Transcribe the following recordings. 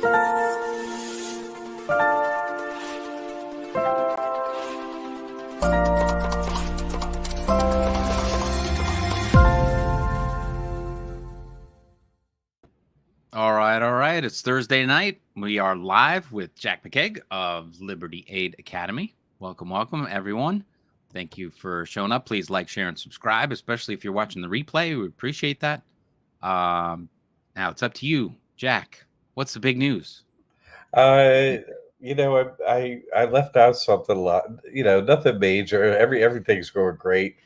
All right. It's Thursday night. We are live with Jack McCaig of Liberty Aid Academy. Welcome, everyone. Thank you for showing up. Please like, share, and subscribe, especially if you're watching the replay. We appreciate that. Now it's up to you, Jack. What's the big news? I left out something a lot. Nothing major. Everything's going great.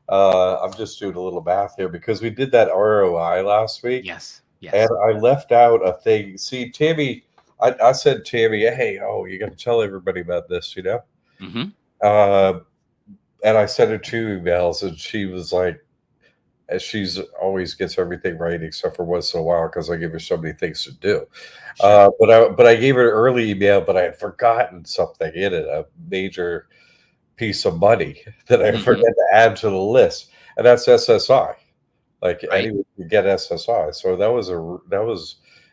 I'm just doing a little math here because we did that ROI last week. Yes. And I left out a thing. See, Tammy, I said, Tammy, hey, you got to tell everybody about this, Mm-hmm. And I sent her 2 emails, and she was like, she's always gets everything right except for once in a while because I give her so many things to do. Sure. But I gave her an early email, but I had forgotten something in it, a major piece of money that I forgot to add to the list, and that's SSI. Like anyone can get SSI, so that was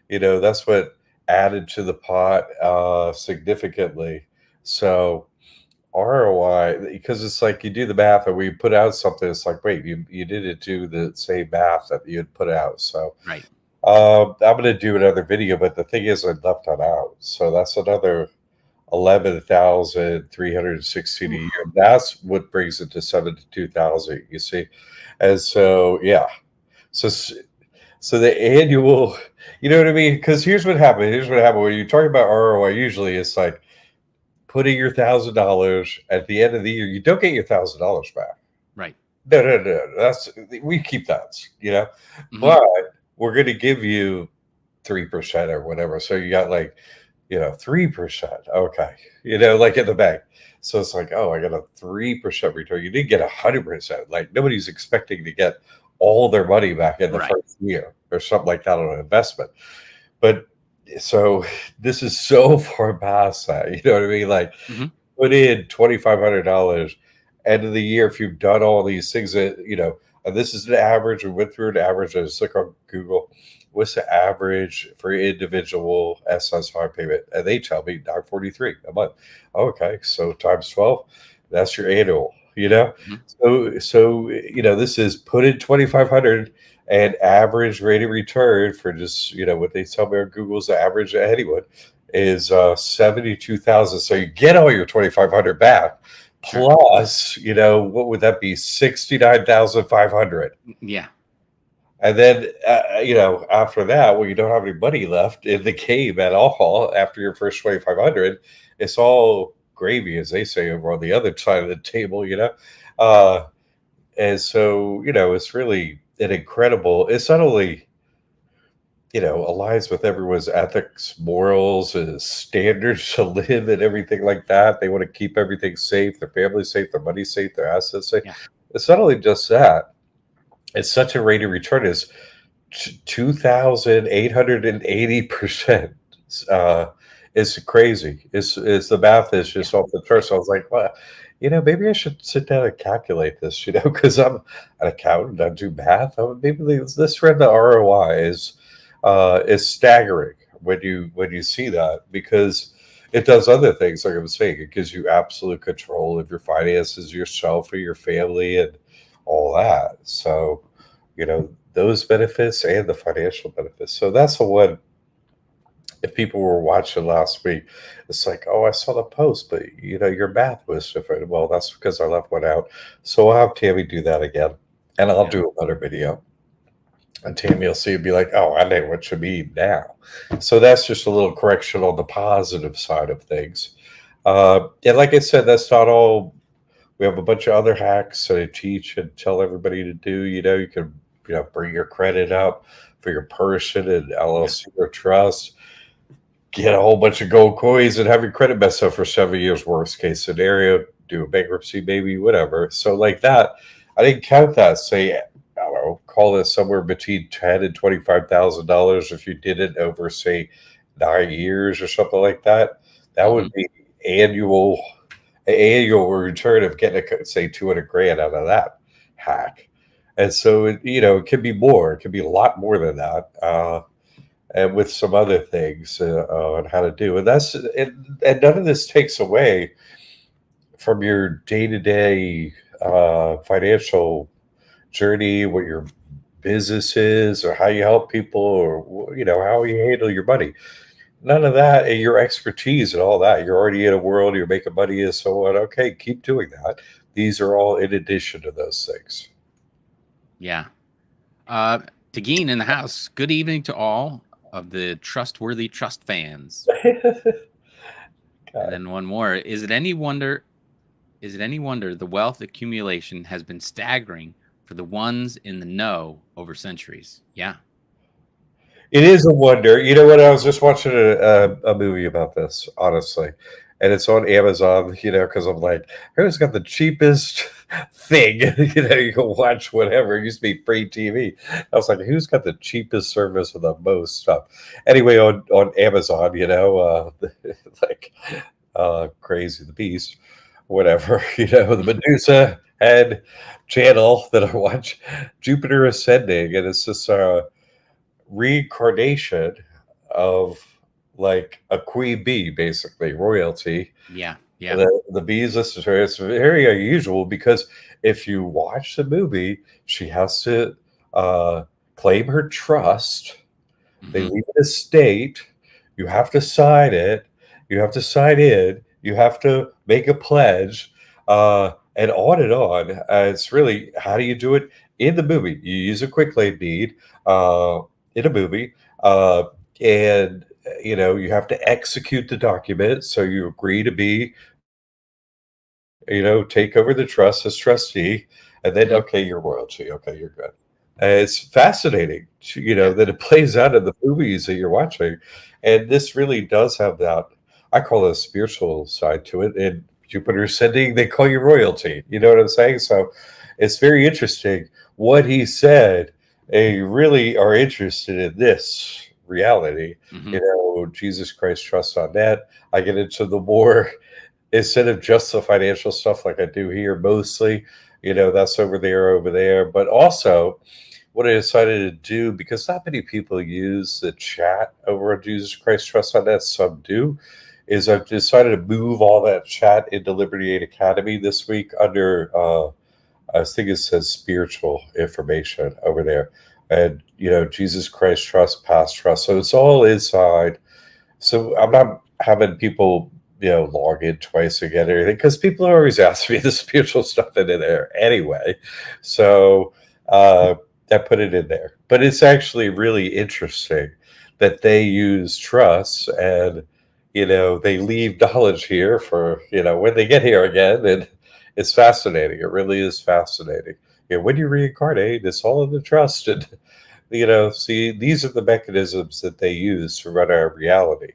that's what added to the pot significantly. So ROI, because it's like you do the math and we put out something, it's like, wait, you didn't do the same math that you had put out. So I'm going to do another video, but the thing is I left that out. So that's another 11,316 a year. That's what brings it to 72,000, you see. And so, yeah. So the annual, you know what I mean? Because here's what happened. When you talk about ROI, usually it's like, putting your $1,000 at the end of the year, you don't get your $1,000 back. Right. No. We keep that, Mm-hmm. But we're going to give you 3% or whatever. So you got 3%. Okay. Like in the bank. So it's like, I got a 3% return. You didn't get 100%. Like nobody's expecting to get all their money back in the first year or something like that on an investment. But so this is so far past that, you know what I mean? Like put in $2,500 end of the year if you've done all these things that, and this is the average. We went through an average. I just look on Google. What's the average for individual SSI payment? And they tell me $943 a month. Okay, so times 12, that's your annual. So this is put in $2,500 and average rate of return for just what they tell me on Google's the average anyone is 72,000. So you get all your 2,500 back. Plus, what would that be? 69,500. Yeah. And then, after that, when you don't have any money left in the game at all, after your first 2,500, it's all gravy, as they say over on the other side of the table, and so, it's really an incredible, it's not only, aligns with everyone's ethics, morals, and standards to live and everything like that. They want to keep everything safe, their family safe, their money safe, their assets safe. Yeah. It's not only just that, it's such a rate of return is 2,880%. It's crazy. It's the math is just off the chart. So I was like, well, maybe I should sit down and calculate this, because I'm an accountant. I do math. Maybe this read the ROI is staggering when you see that, because it does other things. Like I was saying, it gives you absolute control of your finances, yourself, or your family, and all that. So, those benefits and the financial benefits. So that's the one. If people were watching last week, it's like, I saw the post, but your math was different. Well, that's because I left one out. So I'll have Tammy do that again, and I'll do another video. And Tammy will see and be like, I know what you mean now. So that's just a little correction on the positive side of things. And like I said, that's not all. We have a bunch of other hacks that I teach and tell everybody to do. You can, bring your credit up for your person and LLC or trust. Get a whole bunch of gold coins and have your credit messed up for 7 years, worst case scenario, do a bankruptcy, maybe, whatever. So like that, I didn't count that. Say, I don't know, call it somewhere between $10,000 and $25,000 if you did it over, say, 9 years or something like that. That would be annual return of getting, say, 200 grand out of that hack. And so, it could be more. It could be a lot more than that. and with some other things on how to do. And none of this takes away from your day to day financial journey, what your business is, or how you help people, or how you handle your money. None of that, and your expertise and all that. You're already in a world, you're making money and so on. Okay, keep doing that. These are all in addition to those things. Yeah. Tegeen in the house. Good evening to all of the trustworthy trust fans. And then one more. Is it any wonder the wealth accumulation has been staggering for the ones in the know over centuries? Yeah. It is a wonder. You know what? I was just watching a movie about this, honestly, and it's on Amazon. Because I'm like, who's got the cheapest thing? You can watch whatever. It used to be free TV. I was like, who's got the cheapest service with the most stuff? Anyway, on Amazon, like Crazy the Beast, whatever. The Medusa head channel that I watch, Jupiter Ascending, and it's just reincarnation of like a queen bee, basically royalty. Yeah. Yeah. The bees, it's very unusual because if you watch the movie, she has to claim her trust. They leave an estate. You have to sign it. You have to sign in. You have to make a pledge, and on and on. It's really, how do you do it in the movie? You use a quick lane bead in a movie, and you have to execute the document. So you agree to be, take over the trust as trustee, and then okay, you're royalty. Okay, you're good. It's fascinating, that it plays out in the movies that you're watching, and this really does have that. I call it a spiritual side to it. And Jupiter Ascending, they call you royalty. You know what I'm saying? So it's very interesting what he said. You really are interested in this reality. Jesus Christ, trust on that. I get into the more, instead of just the financial stuff like I do here, mostly, that's over there. But also, what I decided to do, because not many people use the chat over on Jesus Christ Trust on that, some do, is I've decided to move all that chat into Liberty Aid Academy this week under, I think it says spiritual information over there. And, Jesus Christ Trust, past trust. So it's all inside. So I'm not having people, log in twice again or anything, because people are always asking me the spiritual stuff into there anyway. So I put it in there. But it's actually really interesting that they use trust, and they leave knowledge here for when they get here again. And it's fascinating. It really is fascinating. When you reincarnate, it's all in the trust. And see, these are the mechanisms that they use to run our reality.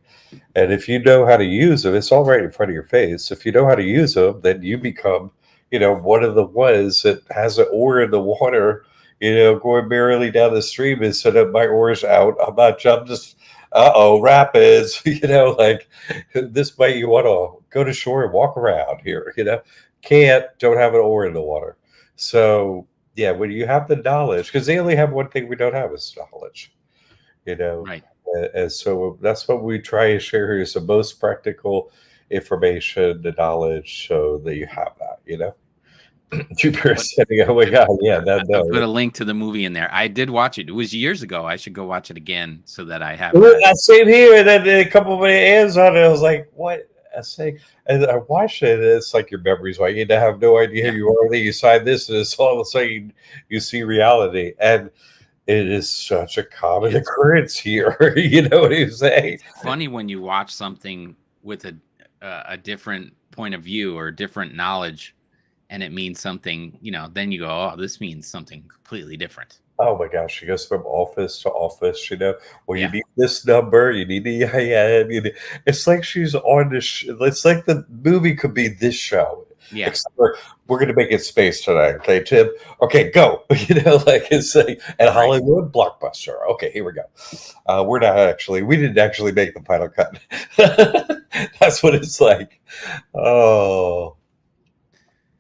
And if you know how to use them, it's all right in front of your face. If you know how to use them, then you become one of the ones that has an oar in the water, going merrily down the stream instead of my oar's out. I'm just rapids. Like this might, you want to go to shore and walk around here. Don't have an oar in the water. So yeah, when you have the knowledge, because they only have one thing we don't have is knowledge. Right. And so that's what we try to share here, is the most practical information, the knowledge, so that you have that. Jupiter setting. Oh my God, yeah, I put a link to the movie in there. I did watch it. It was years ago. I should go watch it again so that I have that. Same here. And then a couple of my hands on it, I was like, what? I say, and I watched it, and it's like your memories. Like, you have no idea who you are. Then you sign this, and it's all of a sudden you see reality. And it is such a common occurrence here. You know what I'm saying? It's funny when you watch something with a different point of view or different knowledge, and it means something, then you go, oh, this means something completely different. Oh my gosh, she goes from office to office, well, you need this number, you need the EIN. It's like she's on this, it's like the movie could be this show. Yeah. Except we're going to make it space tonight. Okay, Tim? Okay, go. Like it's like at Hollywood Blockbuster. Okay, here we go. We didn't actually make the final cut. That's what it's like. Oh,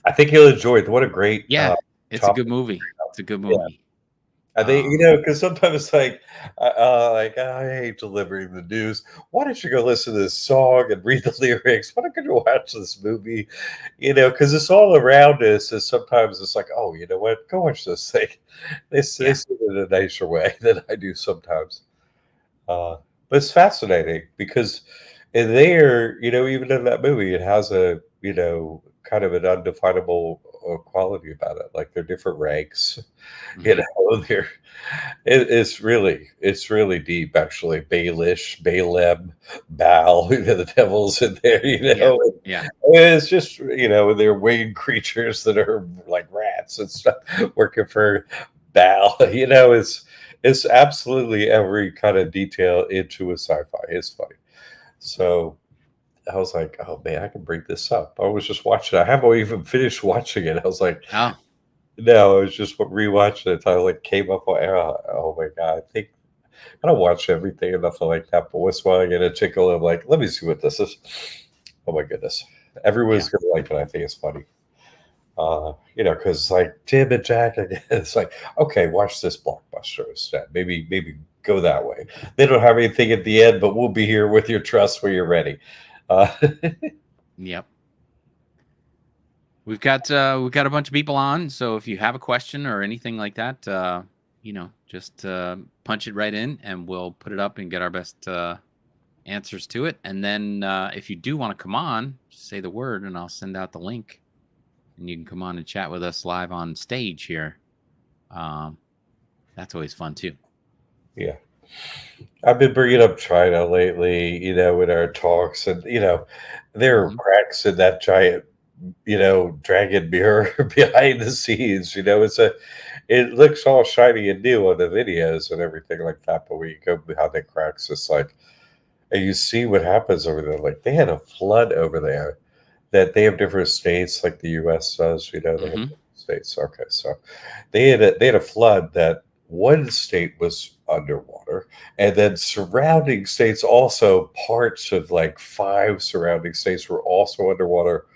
I think you'll enjoy it. What a great it's a good movie. It's a good movie. And they, because sometimes like I hate delivering the news. Why don't you go listen to this song and read the lyrics? Why don't you go watch this movie? Because it's all around us. And sometimes it's like, oh, you know what? Go watch this thing. They Yeah. say it in a nicer way than I do sometimes. But it's fascinating because in there, even in that movie, it has a, kind of an undefinable quality about it. Like they're different ranks, you Hmm. know, they're it's really deep actually. Baelish, Baaleb, Baal, the devil's in there, Yeah. Yeah. It's just, they're winged creatures that are like rats and stuff working for Baal. It's absolutely every kind of detail into a sci-fi. It's funny. So I was like, oh man, I can bring this up. I was just watching. I haven't even finished watching it. I was like, Oh, no, I was just rewatching it. I like came up on, oh my god, I think I don't watch everything or nothing like that. But once in a while I get a tickle, I'm like, let me see what this is. Oh my goodness, yeah. everyone's gonna like it. I think it's funny. Because like Tim and Jack, again, it's like, okay, watch this blockbuster instead. Maybe go that way. They don't have anything at the end, but we'll be here with your trust when you're ready. Uh, Yep. We've got a bunch of people on, so if you have a question or anything like that, just punch it right in, and we'll put it up and get our best answers to it. And then if you do want to come on, just say the word, and I'll send out the link, and you can come on and chat with us live on stage here. Um, that's always fun too. yeah, I've been bringing up China lately, in our talks, and there are Hmm. cracks in that giant, dragon mirror behind the scenes. It looks all shiny and new on the videos and everything like that, but when you go behind the cracks, it's like, and you see what happens over there. Like they had a flood over there that they have different states, like the U.S. does. They have Hmm. different states. Okay, so they had a flood that one state was underwater, and then surrounding states also, parts of like 5 surrounding states were also underwater.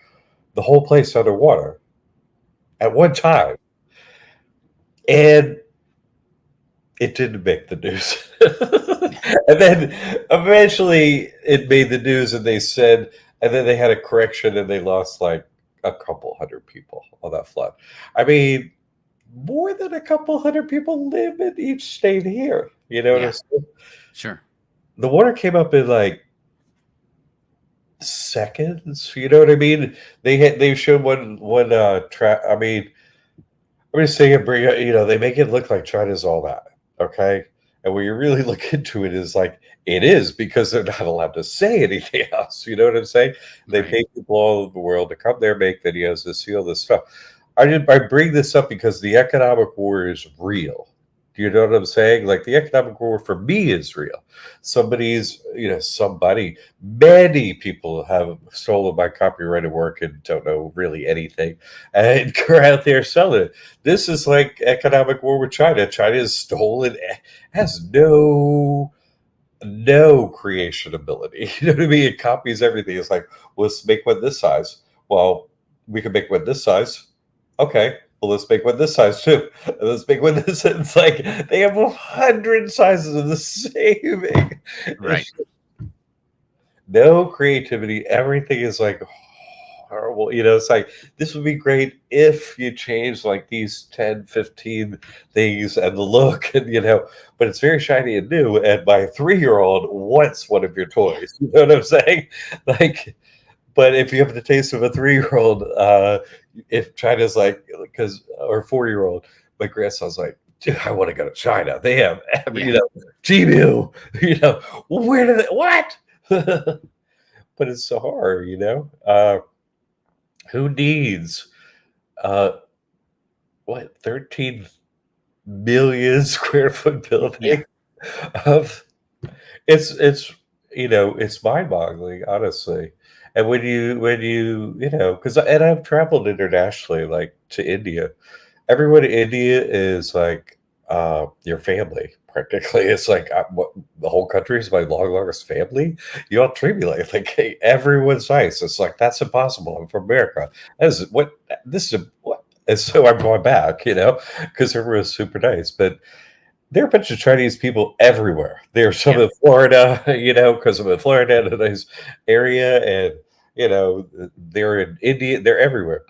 The whole place underwater at one time, and it didn't make the news. And then eventually it made the news, and they said, and then they had a correction, and they lost like a couple hundred people on that flood. I mean, more than a couple hundred people live in each state here. You know what I'm Yeah, saying? sure. The water came up in like seconds. You know what I mean? They showed one track. I mean, I'm just saying, bring it. They make it look like China's all that. Okay, and when you really look into it, is like it is, because they're not allowed to say anything else. You know what I'm saying? They Right. pay people all over the world to come there, make videos, to see all this stuff. I bring this up because the economic war is real. Do you know what I'm saying? Like the economic war for me is real. Many people have stolen my copyrighted work and don't know really anything, and are out there selling it. This is like economic war with China. China has stolen, has no creation ability. You know what I mean? It copies everything. It's like, let's make one this size. Well, we can make one this size. Okay. Well, let's make one this size too. And let's make one this. It's like they have 100 sizes of the same thing. Right. It's no creativity. Everything is like horrible. It's like, this would be great if you change like these 10, 15 things and the look, and but it's very shiny and new. And my 3-year-old wants one of your Yeah. toys. You know what I'm saying? Like, but if you have the taste of a 3-year-old, if China's like, because, or 4-year-old, my grandson's like, dude, I want to go to China. They have, Yeah. Gmu, where do they, what? But it's so hard, who needs uh 13 million square foot Yeah. building of it's mind-boggling, honestly. And when you because and I've traveled internationally, like to India. Everyone in India is like your family practically. It's like what, the whole country is my longest family. You all treat me like hey, everyone's nice. It's like, that's impossible. I'm from America. This is what. And so I'm going back, because everyone's super nice. But there are a bunch of Chinese people everywhere. There's some Yeah. in Florida, because I'm in Florida in a nice area, and they're in India. They're everywhere.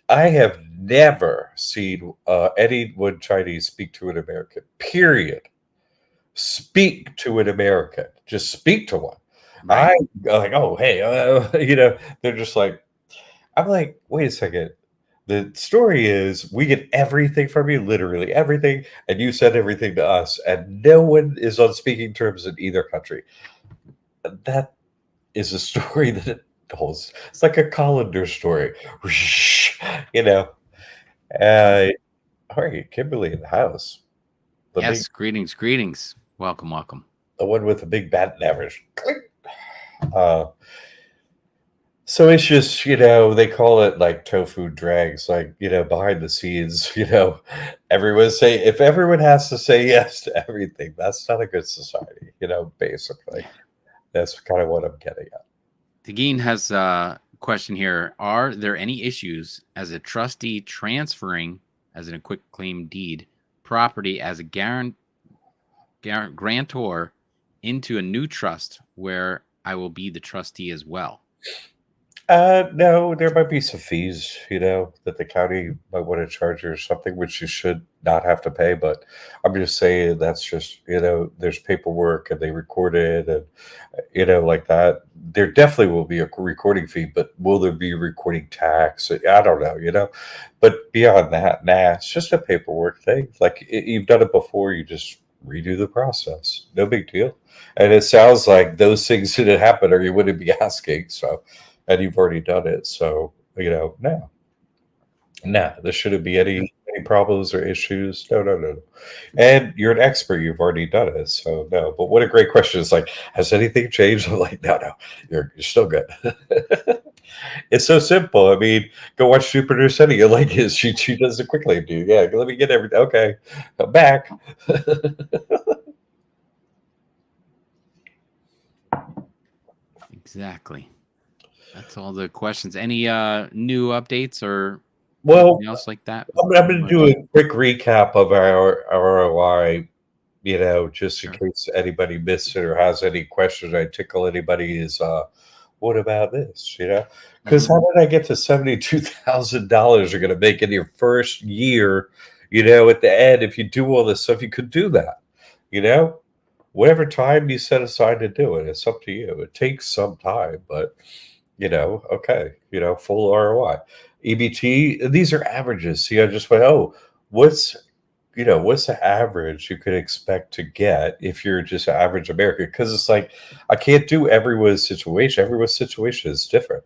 I have never seen anyone Chinese speak to an American. Period. Speak to an American. Just speak to one. Right. I like, oh hey, they're just like, I'm like, wait a second. The story is we get everything from you, literally everything, and you send everything to us, and no one is on speaking terms in either country. That is a story that it holds. It's like a colander story. You know. Uh, all right, Kimberly in the house. The big Yes. Greetings. Greetings. Welcome. Welcome. the one with the big batting average. Click. Uh, so it's just, they call it like tofu drags, like, behind the scenes, everyone say, if everyone has to say yes to everything, that's not a good society, basically. Yeah. That's kind of what I'm getting at. Degene has a question here. Are there any issues as a trustee transferring as in a quick claim deed property as a grantor into a new trust where I will be the trustee as well? No, there might be some fees, that the county might want to charge you or something, which you should not have to pay. But I'm just saying that's just, there's paperwork and they record it and, like that. There definitely will be a recording fee, but will there be recording tax? I don't know. But beyond that, nah, it's just a paperwork thing. Like you've done it before, you just redo the process. No big deal. And it sounds like those things didn't happen or you wouldn't be asking. So, and you've already done it. So, no, there shouldn't be any problems or issues. No, no, no, no. And you're an expert. You've already done it. So, no. But what a great question. It's like, has anything changed? I'm like, no, no, you're still good. It's so simple. I mean, go watch Jupiter City. You like it. She does it quickly, dude. Yeah, let me get everything. Okay, I'm back. Exactly. That's all the questions. Any new updates or Well, anything else like that? I'm going to do a quick recap of our ROI, just in Sure. case anybody missed it or has any questions. I tickle anybody is, what about this? Because how did I get to $72,000 you're going to make in your first year? At the end, if you do all this stuff, you could do that. Whatever time you set aside to do it, it's up to you. It takes some time, but okay, full ROI. EBT, these are averages. See, I just went, oh, what's what's the average you could expect to get if you're just average American? Because it's like I can't do everyone's situation. Everyone's situation is different,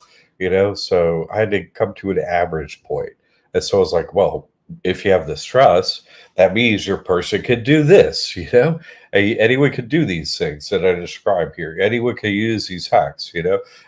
So I had to come to an average point. And so I was like, well, if you have this trust, that means your person could do this, Anyone could do these things that I described here. Anyone can use these hacks,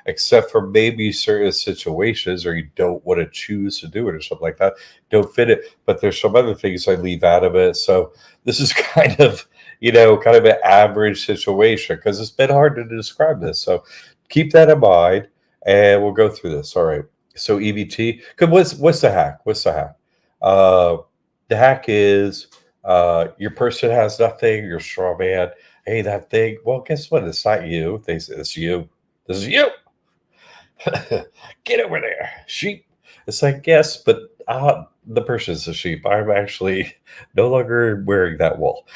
except for maybe certain situations or you don't want to choose to do it or something like that. Don't fit it. But there's some other things I leave out of it. So this is kind of an average situation because it's been hard to describe this. So keep that in mind and we'll go through this. All right. So EBT. What's the hack? What's the hack? The hack is your person has nothing, you're a straw man. Hey, that thing. Well, guess what? It's not you. They say it's you. This is you. Get over there, sheep. It's like, yes, but the person's a sheep. I'm actually no longer wearing that wool.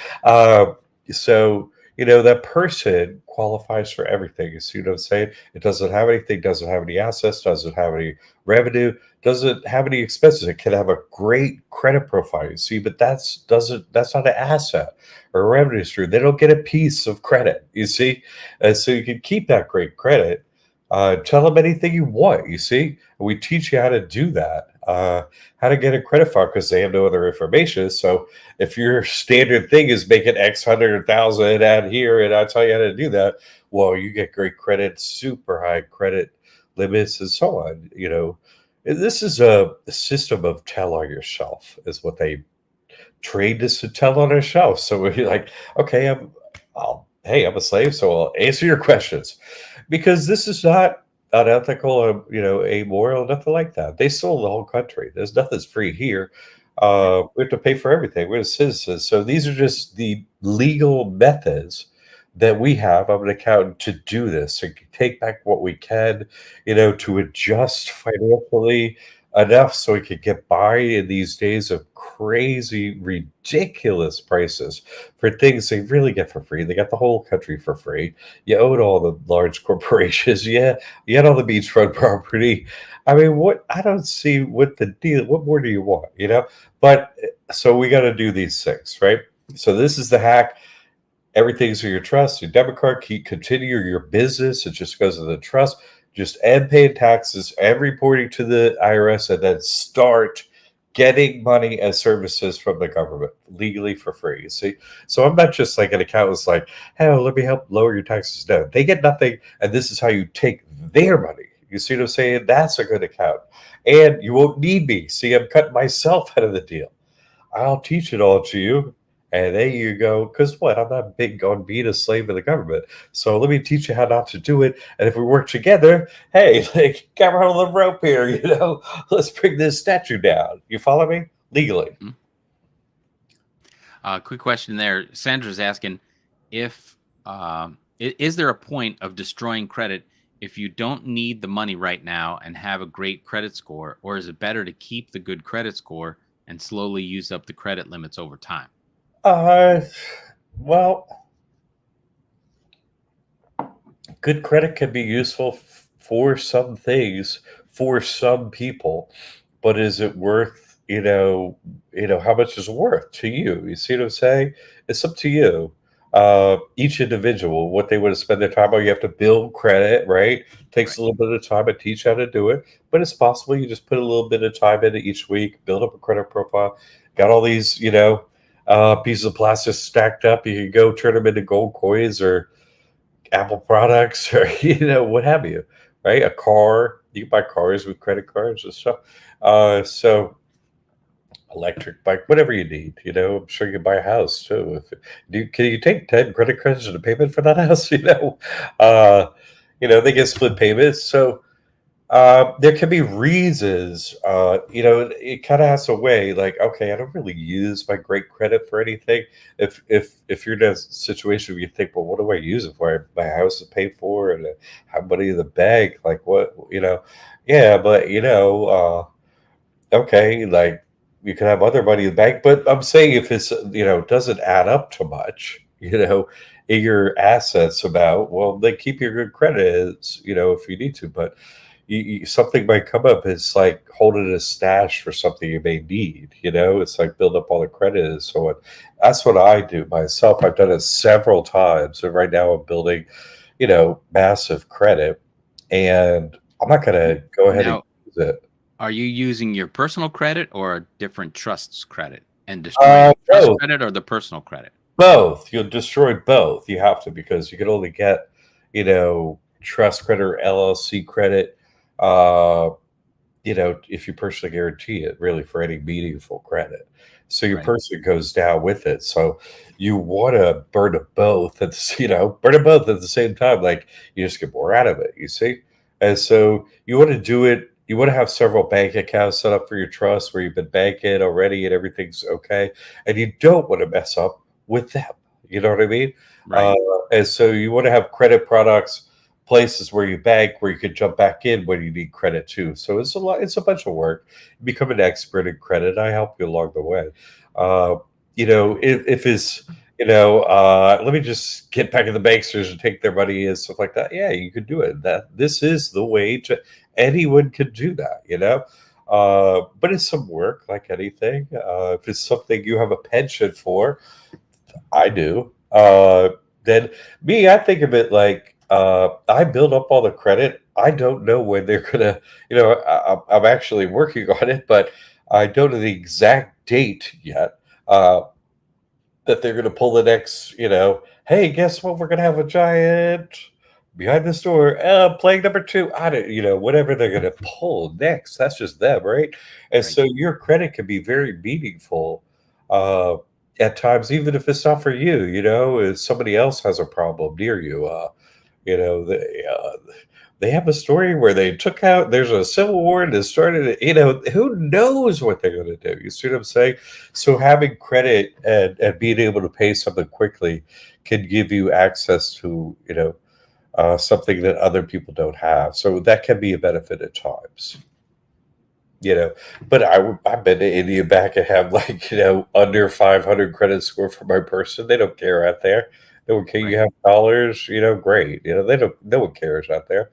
So, that person qualifies for everything. You see what I'm saying? It doesn't have anything, doesn't have any assets, doesn't have any revenue, doesn't have any expenses. It can have a great credit profile. You see, but that's not an asset or a revenue stream. They don't get a piece of credit. You see, and so you can keep that great credit. Tell them anything you want. You see, we teach you how to do that. How to get a credit file because they have no other information. So if your standard thing is making X 100,000 out here, and I tell you how to do that, well, you get great credit, super high credit limits, and so on. This is a system of tell on yourself, is what they trained us to tell on ourselves. So we're like, okay, hey, I'm a slave, so I'll answer your questions because this is not unethical or amoral, nothing like that. They sold the whole country. There's nothing's free here. Right. We have to pay for everything. We're citizens. So these are just the legal methods that we have. I'm an accountant to do this, to take back what we can, to adjust financially enough so we could get by in these days of crazy, ridiculous prices for things they really get for free. They got the whole country for free. You own all the large corporations. Yeah, you had all the beachfront property. I mean, what? I don't see what the deal. What more do you want? But so we got to do these things, right? So this is the hack. Everything's in your trust. Your debit card, continue your business. It just goes to the trust. Just end paying taxes and reporting to the IRS, and then start getting money and services from the government legally for free. You see, so I'm not just like an accountant's like, hey, let me help lower your taxes. No, they get nothing, and this is how you take their money. You see what I'm saying? That's a good account, and you won't need me. See, I'm cutting myself out of the deal. I'll teach it all to you. And there you go. Because what? I'm not big on being a slave of the government. So let me teach you how not to do it. And if we work together, hey, like, camera on the rope here, let's bring this statue down. You follow me? Legally. Quick question there. Sandra's asking if is there a point of destroying credit if you don't need the money right now and have a great credit score, or is it better to keep the good credit score and slowly use up the credit limits over time? Well, good credit can be useful for some things for some people, but is it worth, how much is it worth to you? You see what I'm saying? It's up to you. Each individual, what they want to spend their time on. You have to build credit, right? Takes Right. a little bit of time to teach how to do it, but it's possible. You just put a little bit of time into each week, build up a credit profile. Got all these, pieces of plastic stacked up. You can go turn them into gold coins or Apple products or what have you, right? A car, you can buy cars with credit cards and stuff. So electric bike, whatever you need, I'm sure you can buy a house too. Can you take 10 credit cards and a payment for that house? Uh, they get split payments. So there can be reasons, it kind of has a way like, okay, I don't really use my great credit for anything. If you're in a situation where you think, well, what do I use it for? My house is paid for and I have money in the bank. Like what, yeah, but okay, like you can have other money in the bank, but I'm saying if it's, doesn't add up to much, in your assets about, well, then keep your good credit, if you need to, but something might come up. It's like holding a stash for something you may need. It's like build up all the credit and so on. That's what I do myself. I've done it several times, and right now I'm building, massive credit, and I'm not going to go ahead and Now, use it. are you using your personal credit or a different trust's credit and destroying the trust Both, credit or the personal credit? both. You'll destroy both. You have to because you can only get, trust credit or LLC credit. Uh, if you personally guarantee it, really, for any meaningful credit. So your Right. person goes down with it. So you want to burn them both. Burn them both at the same time. Like you just get more out of it. You see, and so you want to do it. You want to have several bank accounts set up for your trust where you've been banking already and everything's okay, and you don't want to mess up with them. You know what I mean? Uh, Right. and so you want to have credit products places where you bank where you could jump back in when you need credit too. So it's a lot. It's a bunch of work. Become an expert in credit. I help you along the way. Uh, if it's let me just get back in the banksters and take their money and stuff like that. Yeah, you could do it. That this is the way to. Anyone could do that. But it's some work like anything. If it's something you have a penchant for, I do. Then me, I think of it like I build up all the credit. I don't know when they're gonna, I'm actually working on it, but I don't know the exact date yet that they're gonna pull the next, hey, guess what? We're gonna have a giant behind the store, playing number two. I don't, whatever they're gonna pull next. That's just them, right? And Right. so your credit can be very meaningful. Uh, at times, even if it's not for you, if somebody else has a problem near you, you know, the, uh, they have a story where they took out, there's a civil war and it started, who knows what they're going to do? You see what I'm saying? So having credit and being able to pay something quickly can give you access to, something that other people don't have. So that can be a benefit at times. But I've been to India back and have like, under 500 credit score for my person. They don't care out there. No one care. Right. You have dollars, great. They don't. No one cares out there.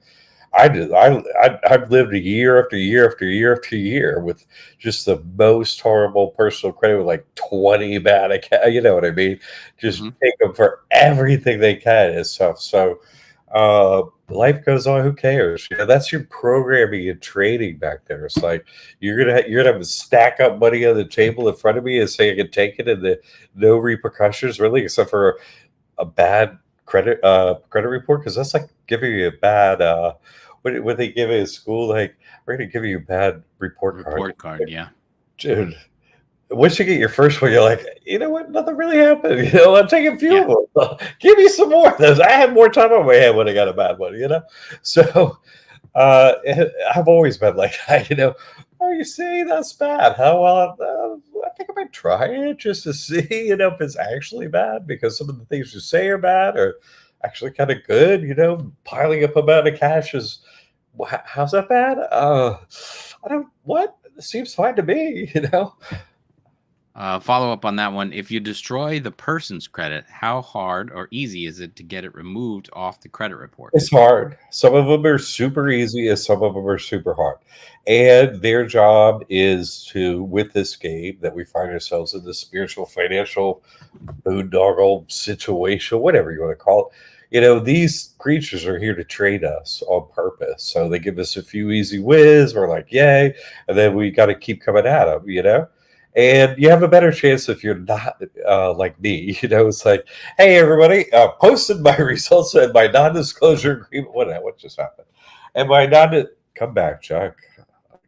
I did. I've lived a year after year after year after year with just the most horrible personal credit with like 20 bad accounts. You know what I mean? Just take them for everything they can and stuff. So life goes on. Who cares? That's your programming and trading back there. It's like you're gonna have to stack up money on the table in front of me and say I can take it, and no repercussions really, except for a bad credit report, because that's like giving you a bad what they give at school, like we're gonna give you a bad report card. Yeah, dude. Once you get your first one, you're like, you know what, nothing really happened. I'm taking a few of them. Give me some more of those. I had more time on my hand when I got a bad one. So I've always been like, oh, you see, that's bad. How well? I think I might try it just to see, if it's actually bad, because some of the things you say are bad are actually kind of good. Piling up amount of cash is, how's that bad? I don't. What? It seems fine to me. Follow up on that one. If you destroy the person's credit, how hard or easy is it to get it removed off the credit report? It's hard. Some of them are super easy, and some of them are super hard. And their job is to, with this game that we find ourselves in, the spiritual, financial, boondoggle situation, whatever you want to call it. These creatures are here to trade us on purpose. So they give us a few easy wins. We're like, yay. And then we got to keep coming at them. And you have a better chance if you're not like me. It's like, hey, everybody, posted my results and my non-disclosure agreement. What just happened? And my come back, Chuck.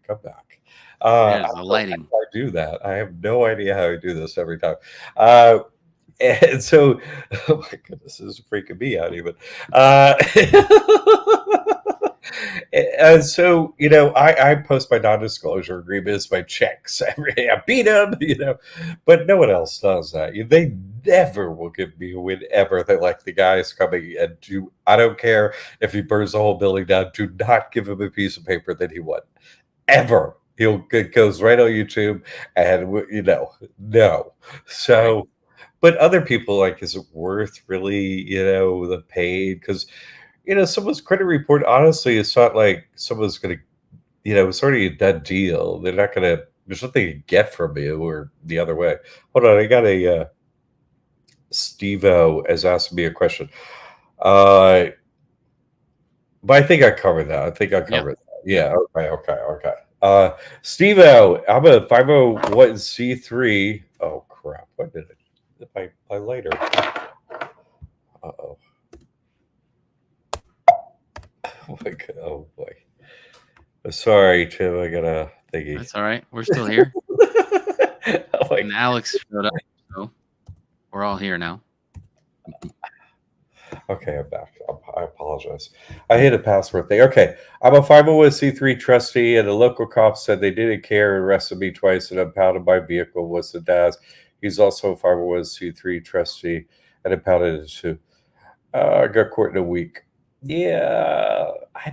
Come back. There's the lighting. I do that. I have no idea how I do this every time. And so, oh my goodness, this is freaking me out even. And so, I post my non-disclosure agreements, my checks. I beat them, but no one else does that. They never will give me a win ever. They're like, the guy's coming and I don't care if he burns the whole building down. Do not give him a piece of paper that he won. Ever. It goes right on YouTube, and no. So, but other people, like, is it worth really, the pain? Because someone's credit report, honestly, it's not like someone's going to, it's already a done deal. They're not going to, there's nothing to get from you or the other way. Hold on, I got a Steve-O has asked me a question. But I think I covered that. That. Yeah. Okay. Steve-O, I'm a 501c3. Oh, crap. What did it? My later. Uh-oh. Oh boy. Sorry, Tim. I got a thingy. That's all right. We're still here. And Alex showed up, so we're all here now. Okay, I'm back. I apologize. I hit a password thing. Okay, I'm a 501c3 trustee, and the local cop said they didn't care and arrested me twice and impounded my vehicle. Was the dad's. He's also a 501c3 trustee and impounded it too. I got court in a week. Yeah, I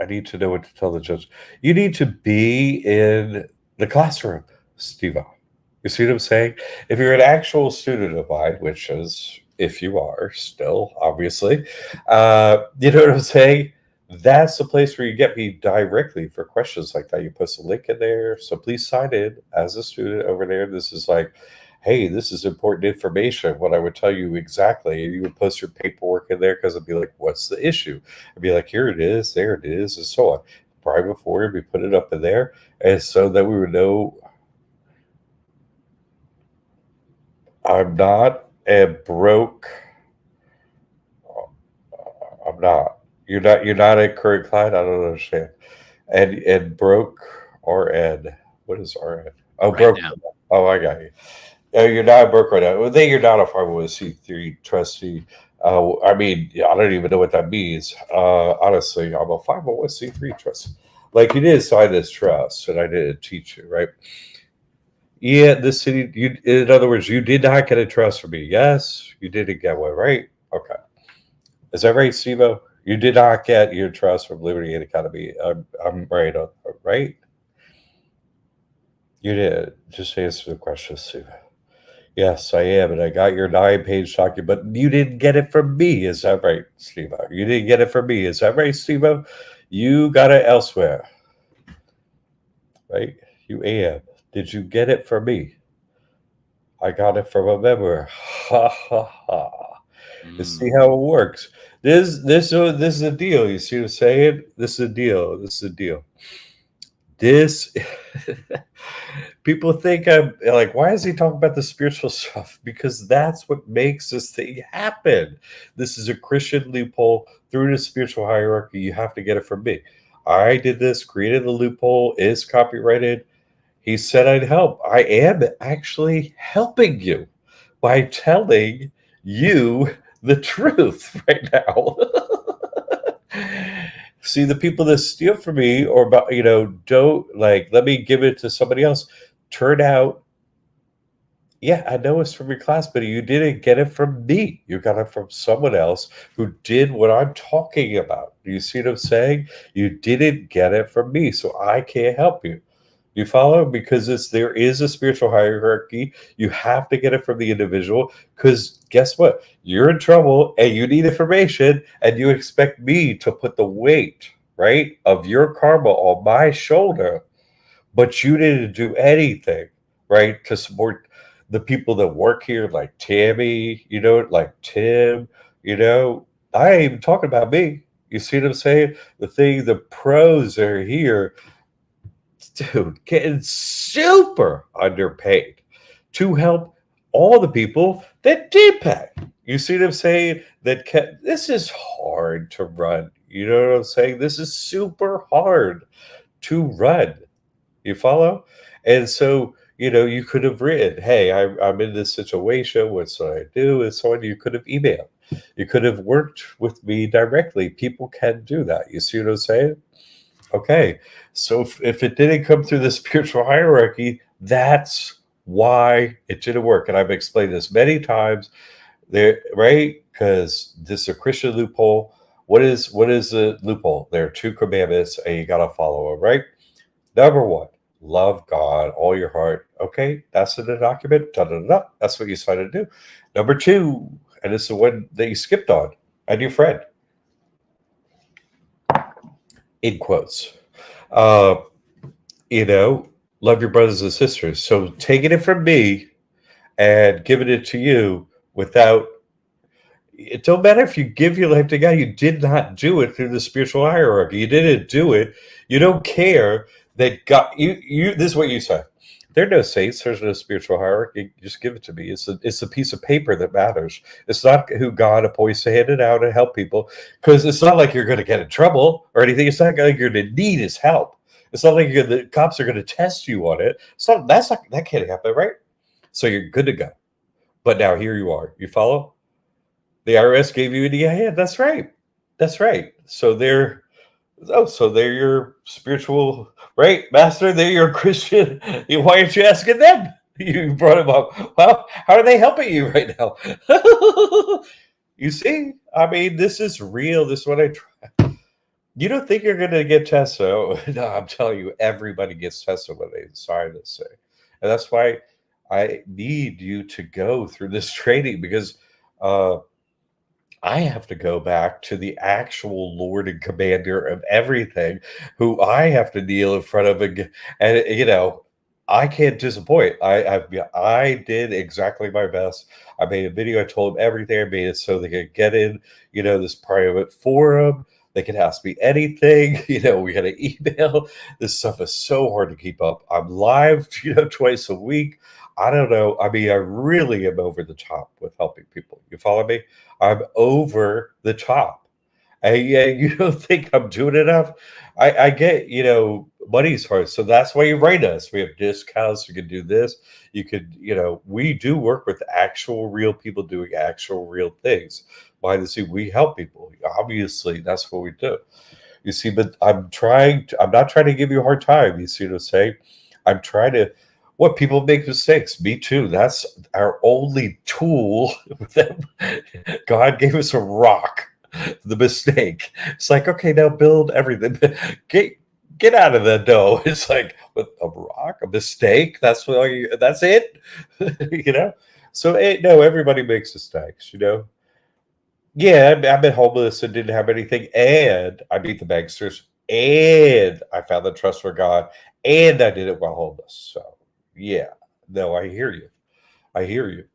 need to know what to tell the judge. You need to be in the classroom, Steve. You see what I'm saying? If you're an actual student of mine, which is, if you are still, obviously, you know what I'm saying? That's the place where you get me directly for questions like that. You post a link in there. So please sign in as a student over there. This is like, hey, this is important information. What I would tell you exactly. You would post your paperwork in there because it'd be like, what's the issue? I'd be like, here it is, there it is, and so on. Private forum, we put it up in there. And so that we would know I'm not broke. I'm not. You're not a current client. I don't understand. And broke RN. What is RN? Oh, broke. Oh, I got you. You're not a broke right now. Well, then you're not a 501c3 trustee. I mean, yeah, I don't even know what that means. Honestly, I'm a 501c3 trust. Like you did sign this trust, and I didn't teach you, right? Yeah, the city. You, in other words, you did not get a trust from me. Yes, you didn't get one, right? Okay, is that right, Stevo? You did not get your trust from Liberty and Academy. I'm right on, right? You did. Just answer the question, Stevo. Yes, I am, and I got your 9-page document, but you didn't get it from me. Is that right, Steve? You didn't get it from me. Is that right, Steve? You got it elsewhere, right? You am. Did you get it from me? I got it from a member. Ha ha ha. You see how it works. This is a deal. You see what I'm saying? This is a deal. This is a deal. This people think I'm like, why is he talking about the spiritual stuff? Because that's what makes this thing happen. This is a Christian loophole through the spiritual hierarchy. You have to get it from me. I did this, created the loophole, is copyrighted. He said I'd help. I am actually helping you by telling you the truth right now. See, the people that steal from me or about, don't like, let me give it to somebody else. Turn out, yeah, I know it's from your class, but you didn't get it from me. You got it from someone else who did what I'm talking about. Do you see what I'm saying? You didn't get it from me, so I can't help you. You follow? Because there is a spiritual hierarchy. You have to get it from the individual because guess what? You're in trouble and you need information and you expect me to put the weight, right, of your karma on my shoulder, but you didn't do anything, right, to support the people that work here, like Tammy, like Tim, I ain't even talking about me. You see what I'm saying? The pros are here, dude, getting super underpaid to help all the people that did pay. You see what I'm saying? This is hard to run. You know what I'm saying? This is super hard to run. You follow? And so, you could have written, hey, I'm in this situation. What should I do? And so on. You could have emailed. You could have worked with me directly. People can do that. You see what I'm saying? Okay, so if it didn't come through the spiritual hierarchy, that's why it didn't work. And I've explained this many times there, right? Because this is a Christian loophole. What is the loophole? There are 2 commandments, and you gotta follow them, right? Number 1, love God all your heart. Okay, that's in the document. Da, da, da, da. That's what you decided to do. Number 2, and it's the one that you skipped on, and your friend. In quotes. Uh, love your brothers and sisters. So taking it from me and giving it to you without, it don't matter if you give your life to God, you did not do it through the spiritual hierarchy. You didn't do it. You don't care that God, this is what you say. There are no saints. There's no spiritual hierarchy. Just give it to me. It's a piece of paper that matters. It's not who God appoints to hand it out and help people, because it's not like you're going to get in trouble or anything. It's not like you're going to need his help. It's not like the cops are going to test you on it. So that can't happen, right? So you're good to go. But now here you are. You follow? The IRS gave you an EIN. That's right. That's right. So they're your spiritual, right, master? They're your Christian. Why aren't you asking them? You brought them up. Well, how are they helping you right now? You see, I mean, this is real. This is what I try. You don't think you're going to get tested? Oh, no, I'm telling you, everybody gets tested when they sign this thing, and that's why I need you to go through this training, because I have to go back to the actual Lord and Commander of everything, who I have to kneel in front of, and I can't disappoint. I did exactly my best. I made a video. I told them everything. I made it so they could get in, this private forum. They can ask me anything. We got an email. This stuff is so hard to keep up. I'm live, twice a week. I don't know. I mean, I really am over the top with helping people. You follow me? I'm over the top. And yeah, you don't think I'm doing enough? I get, money's hard. So that's why you write us. We have discounts. You can do this. You could, we do work with actual real people doing actual real things. Behind the scene, we help people. Obviously, that's what we do. You see, but I'm not trying to give you a hard time. You see what I'm saying? I'm trying to, what people make mistakes. Me too. That's our only tool. God gave us a rock, the mistake. It's like, okay, now build everything. Get out of the dough. It's like with a rock, a mistake. That's it. So no, everybody makes mistakes. Yeah, I've been homeless and didn't have anything, and I beat the banksters, and I found the trust for God, and I did it while homeless. So yeah, no, I hear you. I hear you.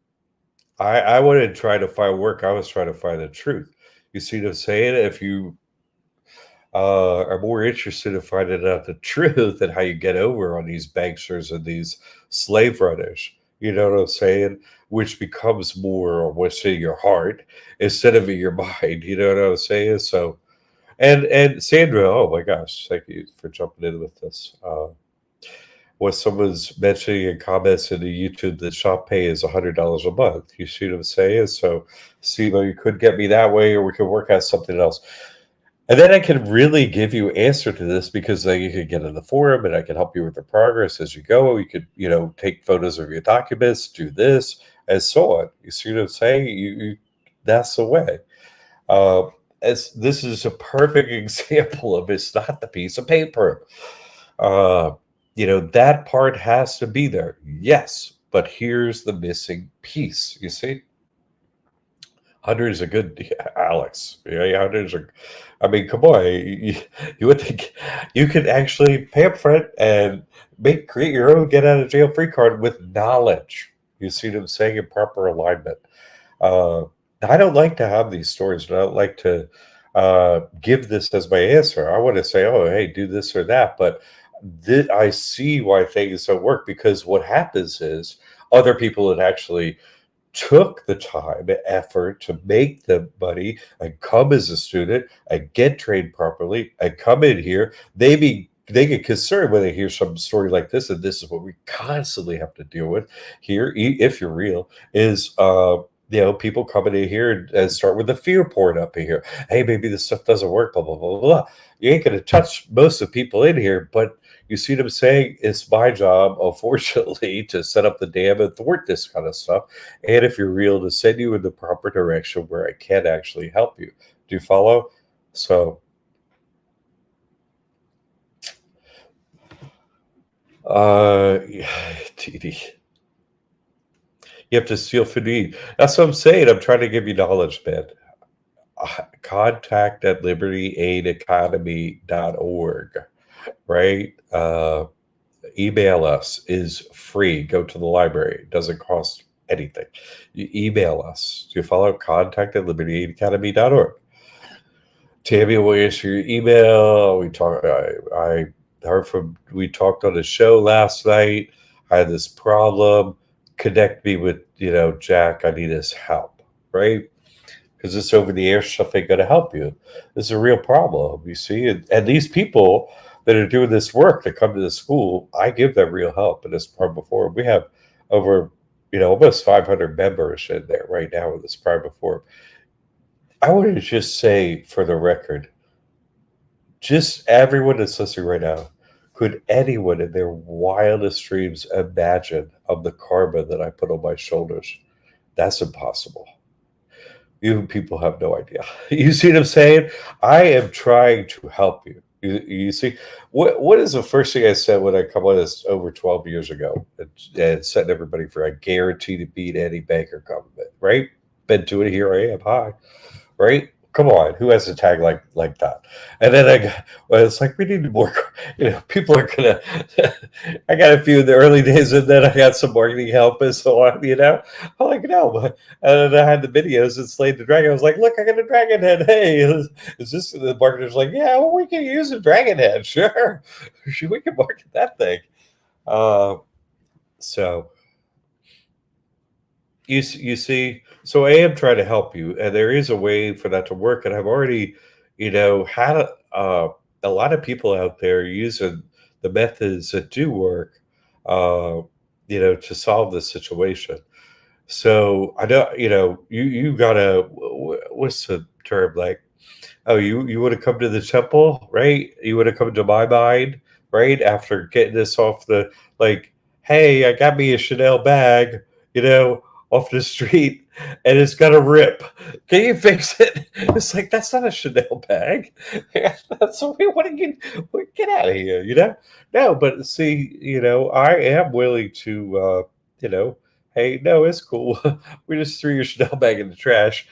I wouldn't try to find work. I was trying to find the truth. You see what I'm saying? If you are more interested in finding out the truth and how you get over on these banksters and these slave runners, you know what I'm saying? Which becomes more what's in your heart instead of in your mind. You know what I'm saying? So, and Sandra, oh my gosh, thank you for jumping in with this. What someone's mentioning in comments in the YouTube, the shop pay is $100 a month. You see what I'm saying? So, see, you could get me that way, or we could work out something else. And then I can really give you answer to this, because then you can get in the forum and I can help you with the progress as you go. You could, take photos of your documents, do this, and so on. You see what I'm saying? That's the way. As this is a perfect example of, it's not the piece of paper. That part has to be there. Yes, but here's the missing piece. You see? 100 is a good, Alex. Yeah, 100 are. I mean, come on. You would think you could actually pay up front and create your own get out of jail free card with knowledge. You see what I'm saying? In proper alignment. I don't like to have these stories, and I don't like to give this as my answer. I want to say, oh, hey, do this or that. But I see why things don't work, because what happens is other people that actually took the time and effort to make the money and come as a student and get trained properly and come in here, they get concerned when they hear some story like this, and this is what we constantly have to deal with here, if you're real, is people coming in here and start with the fear porn up in here. Hey, maybe this stuff doesn't work, blah blah blah blah. You ain't going to touch most of the people in here, but you see what I'm saying? It's my job, unfortunately, to set up the dam and thwart this kind of stuff. And if you're real, to send you in the proper direction where I can actually help you. Do you follow? So, TD. You have to steal for need. That's what I'm saying. I'm trying to give you knowledge, man. Contact at libertyaidacademy.org, right? Email us, is free. Go to the library. It doesn't cost anything. You email us. You follow contact at libertyaidacademy.org. Tammy will answer your email. We talked on the show last night. I had this problem. Connect me with, Jack. I need his help, right? Because this over the air stuff ain't going to help you. This is a real problem, you see. And these people that are doing this work that come to the school, I give them real help in this private forum. We have over, almost 500 members in there right now in this private forum. I want to just say, for the record, just everyone that's listening right now, could anyone in their wildest dreams imagine of the karma that I put on my shoulders? That's impossible. You people have no idea. You see what I'm saying? I am trying to help you. You see, what is the first thing I said when I come on this over 12 years ago and setting everybody free? I guarantee to beat any bank or government, right? Been doing it, here I am. Hi, right? Come on, who has a tag like that? And then it's like, we need more. People are gonna. I got a few in the early days, and then I got some marketing help and so on. I'm like, no. And then I had the videos and slayed the dragon. I was like, look, I got a dragon head. Hey, is this? The marketer's like, yeah, well, we can use a dragon head. Sure, we can market that thing. So. You see, so I am trying to help you, and there is a way for that to work. And I've already, had a lot of people out there using the methods that do work, uh, to solve this situation. So I know, you gotta, what's the term, like, oh, you would have come to the temple, right? You would have come to my mind, right? After getting this off the, like, hey, I got me a Chanel bag, you know, off the street, and it's got a rip. Can you fix it? It's like, that's not a Chanel bag. That's what do you get out of here, No, but see, I am willing to, hey, no, it's cool. We just threw your Chanel bag in the trash.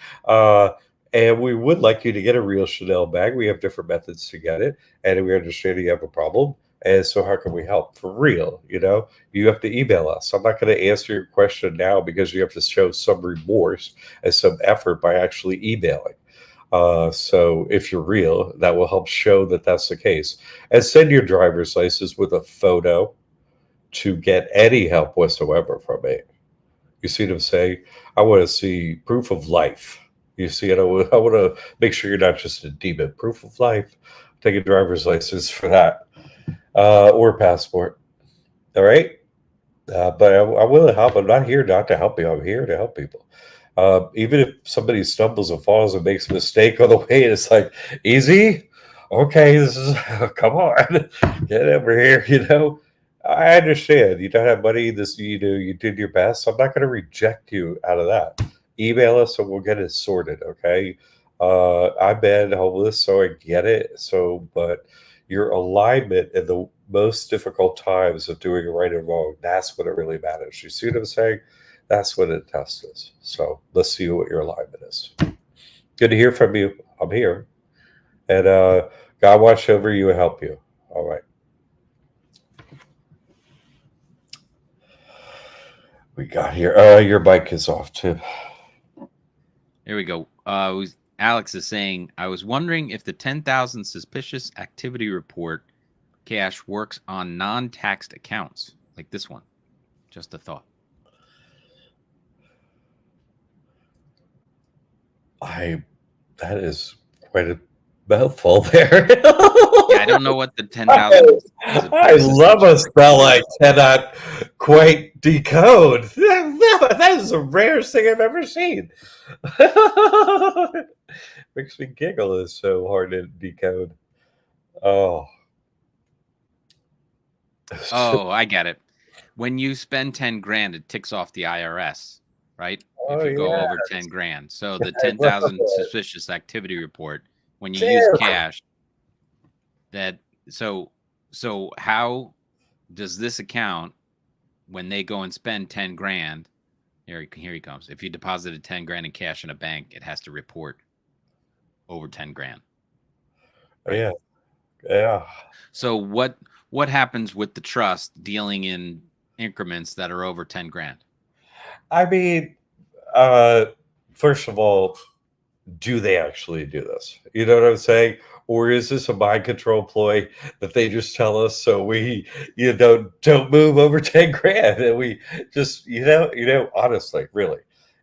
And we would like you to get a real Chanel bag. We have different methods to get it, and we understand you have a problem. And so, how can we help for real? You have to email us. I'm not going to answer your question now because you have to show some remorse and some effort by actually emailing. So, if you're real, that will help show that that's the case. And send your driver's license with a photo to get any help whatsoever from me. You see what I'm saying? I want to see proof of life. You see, I want to make sure you're not just a demon. Proof of life. Take a driver's license for that, or a passport. All right. But I will help. I'm not here not to help you. I'm here to help people. Even if somebody stumbles and falls and makes a mistake on the way, and it's like, easy. Okay, this is come on, get over here. I understand you don't have money. You did your best. I'm not going to reject you out of that. Email us and we'll get it sorted. Okay. I've been homeless, so I get it. So, but your alignment in the most difficult times of doing right and wrong, that's what it really matters. You see what I'm saying? That's what it tests is. So let's see what your alignment is. Good to hear from you. I'm here. And God watch over you and help you. All right. We got here. Your bike is off too. Here we go. Alex is saying, I was wondering if the 10,000 suspicious activity report cash works on non-taxed accounts like this one. Just a thought. That is quite a mouthful there. I don't know what the 10,000. I love a spell I cannot quite decode. That is the rarest thing I've ever seen. Makes me giggle. It's so hard to decode. Oh, I get it. When you spend 10 grand, it ticks off the IRS, right? If you go over 10 grand. So the 10,000 suspicious activity report, when you use cash, so how does this account, when they go and spend 10 grand, here he comes. If you deposited 10 grand in cash in a bank, it has to report over 10 grand. Right? Yeah. So what happens with the trust dealing in increments that are over 10 grand? I mean, first of all, do they actually do this? You know what I'm saying? Or is this a mind control ploy that they just tell us so we, don't move over 10 grand and we just, honestly, really,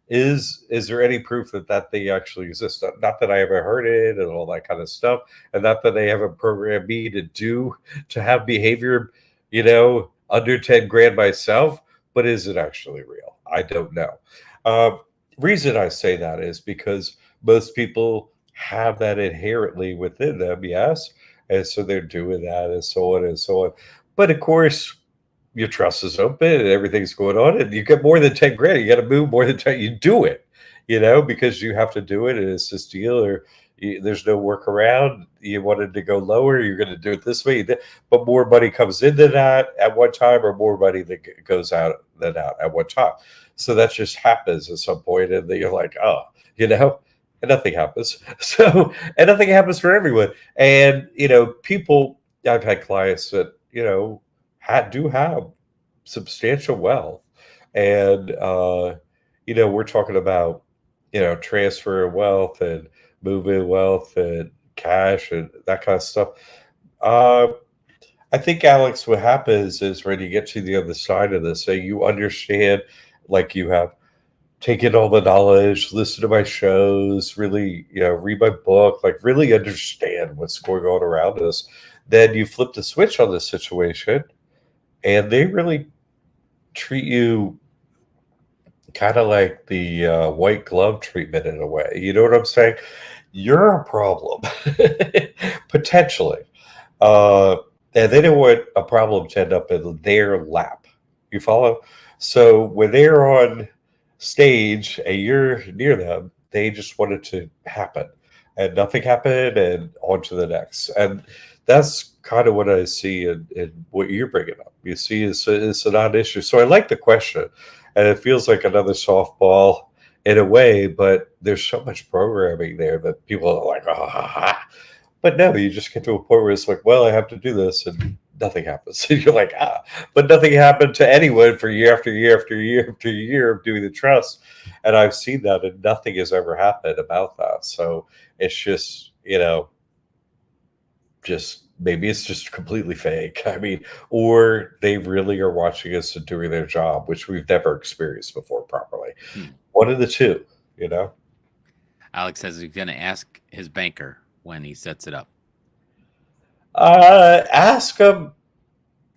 is there any proof that they actually exist? Not that I ever heard it and all that kind of stuff, and not that they haven't programmed me to have behavior, under 10 grand myself, but is it actually real? I don't know. Reason I say that is because most people have that inherently within them, yes, and so they're doing that and so on and so on. But of course, your trust is open and everything's going on, and you get more than 10 grand. You got to move more than 10. You do it, because you have to do it, and it's this deal, or there's no workaround. You wanted to go lower, you're going to do it this way, but more money comes into that at one time, or more money that goes out than out at one time. So that just happens at some point, and then you're like, oh, and nothing happens. So, and nothing happens for everyone. And, people, I've had clients that, do have substantial wealth. And, we're talking about, transfer of wealth and moving wealth and cash and that kind of stuff. I think, Alex, what happens is when you get to the other side of this, you understand, like you have taken all the knowledge, listen to my shows, really, read my book, like really understand what's going on around us, Then you flip the switch on this situation, and they really treat you kind of like the white glove treatment in a way. You know what I'm saying? You're a problem, potentially. Uh, and they don't want a problem to end up in their lap. You follow? So when they're on stage and you're near them, they just want it to happen. And nothing happened, and on to the next. And that's kind of what I see in what you're bringing up. You see, it's a non-issue. So I like the question, and it feels like another softball in a way, but there's so much programming there that people are like, ah. But no, you just get to a point where it's like, well, I have to do this, and nothing happens. And you're like, ah, but nothing happened to anyone for year after year after year after year of doing the trust. And I've seen that, and nothing has ever happened about that. So it's just, just maybe it's just completely fake. I mean, or they really are watching us and doing their job, which we've never experienced before properly. One of the two, Alex says he's going to ask his banker when he sets it up. Ask them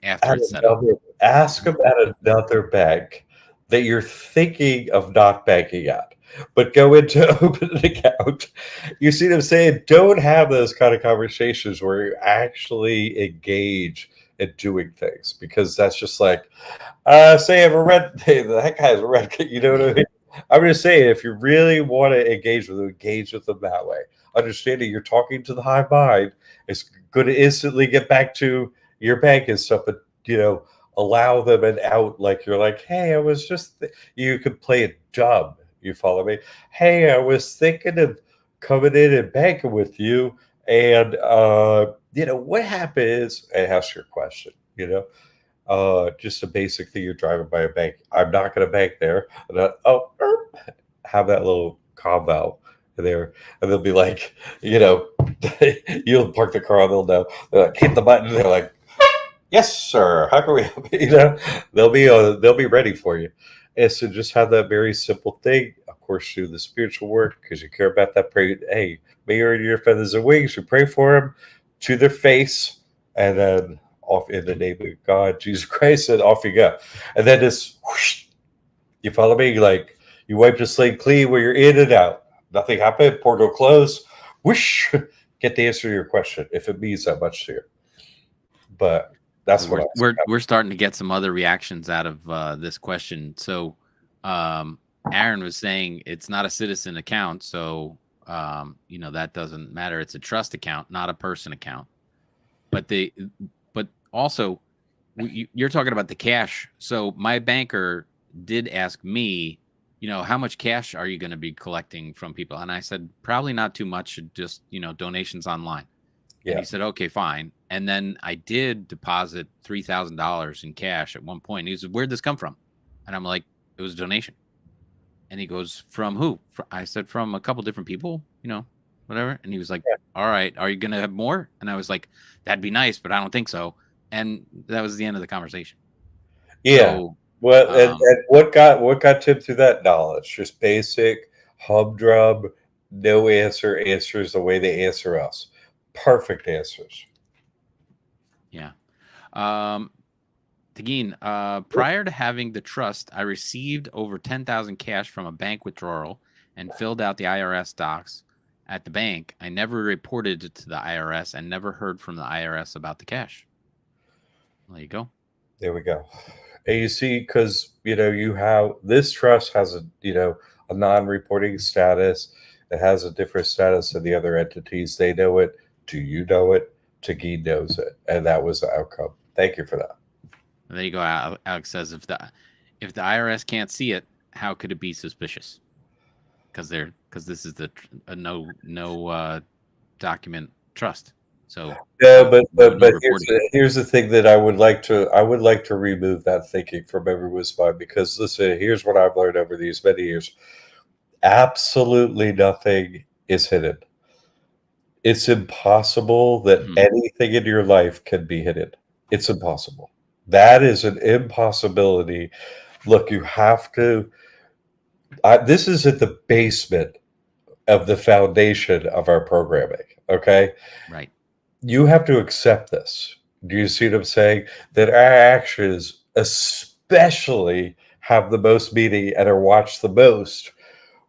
after it's set up. Ask them at another bank that you're thinking of not banking at, but go in to open an account. You see them saying, don't have those kind of conversations where you actually engage in doing things, because that's just like, say I have a red, hey, that guy's a red, you know what I mean? I'm just saying, if you really want to engage with them that way. Understanding you're talking to the hive mind, it's going to instantly get back to your bank and stuff, but allow them an out. Like you're like, hey, I was just you could play it dumb. You follow me? Hey, I was thinking of coming in and banking with you, and what happens? And ask your question. Just a basic thing. You're driving by a bank. I'm not going to bank there. And have that little convo there, and they'll be like, you'll park the car, they'll know. They're like, hit the button. They're like, yes, sir. How can we help you? They'll be ready for you. And so just have that very simple thing. Of course, do the spiritual work because you care about that. Pray, hey, may you earn your feathers and wings. You pray for them to their face, and then off in the name of God, Jesus Christ, and off you go. And then just whoosh, you follow me? Like you wipe the slate clean where you're in and out. Nothing happened. Portal closed. Whoosh. Get the answer to your question if it means that much to you. But that's what we're starting to get some other reactions out of this question. So Aaron was saying it's not a citizen account, so that doesn't matter. It's a trust account, not a person account. But also you're talking about the cash. So my banker did ask me, how much cash are you going to be collecting from people? And I said, probably not too much, just, donations online. Yeah. And he said, okay, fine. And then I did deposit $3,000 in cash at one point. He said, where'd this come from? And I'm like, it was a donation. And he goes, from who? I said, from a couple different people, whatever. And he was like, all right, are you going to have more? And I was like, that'd be nice, but I don't think so. And that was the end of the conversation. Yeah. So, well, and what got Tim through that knowledge? Just basic humdrum, no answers the way they answer us. Perfect answers. Yeah. Tegin, prior to having the trust, I received over 10,000 cash from a bank withdrawal and filled out the IRS docs at the bank. I never reported it to the IRS and never heard from the IRS about the cash. There you go. There we go. And you see, because you have this trust has a non-reporting status. It has a different status than the other entities. They know it. Do you know it? Tegin knows it, and that was the outcome. Thank you for that. There you go. Alex says, if the IRS can't see it, how could it be suspicious? Because this is a no document trust. So yeah, but here's the thing that I would like to remove that thinking from everyone's mind, because listen, here's what I've learned over these many years: absolutely nothing is hidden. It's impossible that anything in your life can be hidden. It's impossible. That is an impossibility. Look, you have to. This is at the basement of the foundation of our programming. Okay, right. you have to accept this. Do you see what I'm saying? That our actions, especially, have the most meaning and are watched the most